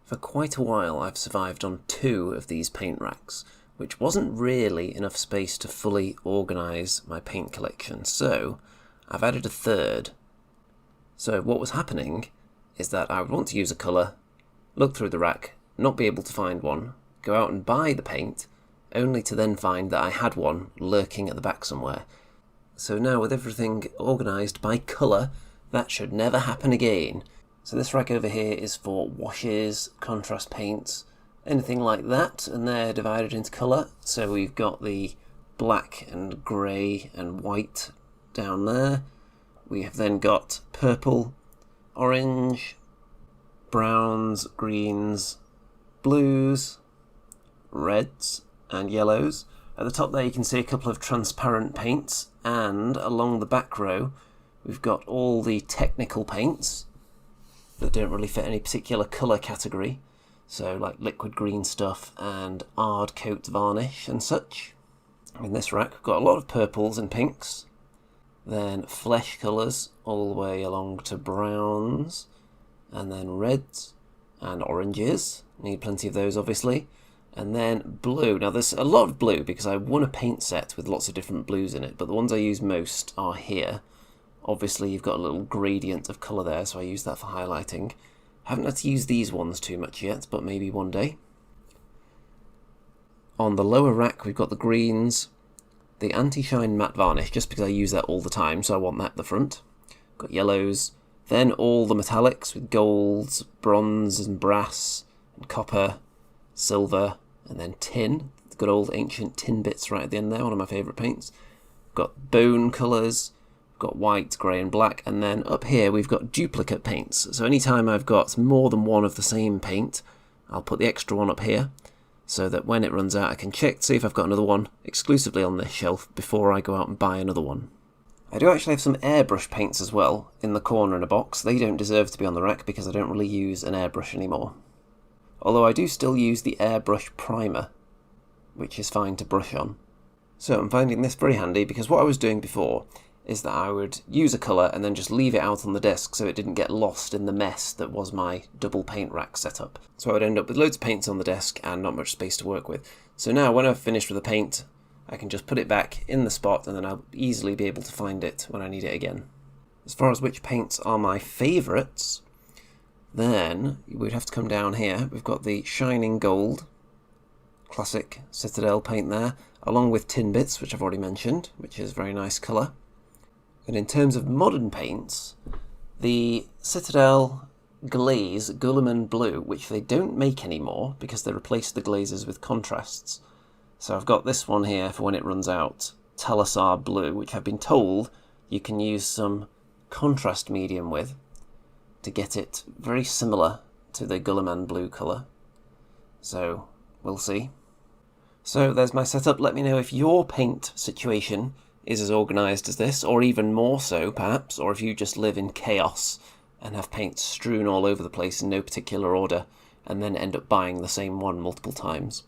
For quite a while I've survived on 2 of these paint racks, which wasn't really enough space to fully organise my paint collection, so I've added a 3rd. So what was happening is that I would want to use a colour, look through the rack, not be able to find one, go out and buy the paint, only to then find that I had one lurking at the back somewhere. So now with everything organised by colour, that should never happen again. So this rack over here is for washes, contrast paints, anything like that, and they're divided into colour. So we've got the black and grey and white down there. We have then got purple, orange, browns, greens, blues, reds and yellows. At the top there you can see a couple of transparent paints, and along the back row we've got all the technical paints that don't really fit any particular colour category, so like liquid green stuff and hard coat varnish and such. In this rack we've got a lot of purples and pinks, then flesh colours all the way along to browns, and then reds and oranges, need plenty of those obviously, and then blue. Now there's a lot of blue because I won a paint set with lots of different blues in it, but the ones I use most are here. Obviously you've got a little gradient of colour there, so I use that for highlighting. Haven't had to use these ones too much yet, but maybe one day. On the lower rack we've got the greens, the anti-shine matte varnish, just because I use that all the time, so I want that at the front. Got yellows, then all the metallics with golds, bronze and brass, and copper, silver, and then tin. The good old ancient tin bits right at the end there, one of my favourite paints. Got bone colours, got white, grey and black, and then up here we've got duplicate paints. So anytime I've got more than one of the same paint, I'll put the extra one up here, so that when it runs out I can check to see if I've got another one exclusively on this shelf before I go out and buy another one. I do actually have some airbrush paints as well in the corner in a box. They don't deserve to be on the rack because I don't really use an airbrush anymore. Although I do still use the airbrush primer, which is fine to brush on. So I'm finding this very handy because what I was doing before is that I would use a colour and then just leave it out on the desk so it didn't get lost in the mess that was my double paint rack setup. So I would end up with loads of paints on the desk and not much space to work with. So now when I've finished with the paint, I can just put it back in the spot and then I'll easily be able to find it when I need it again. As far as which paints are my favourites, then we'd have to come down here. We've got the Shining Gold, classic Citadel paint there, along with Tin Bits, which I've already mentioned, which is a very nice colour. And in terms of modern paints, the Citadel Glaze Guilliman Blue, which they don't make anymore because they replaced the glazes with contrasts. So I've got this one here for when it runs out, Talasar Blue, which I've been told you can use some contrast medium with to get it very similar to the Guilliman Blue colour. So we'll see. So there's my setup. Let me know if your paint situation is as organised as this, or even more so perhaps, or if you just live in chaos and have paints strewn all over the place in no particular order and then end up buying the same one multiple times.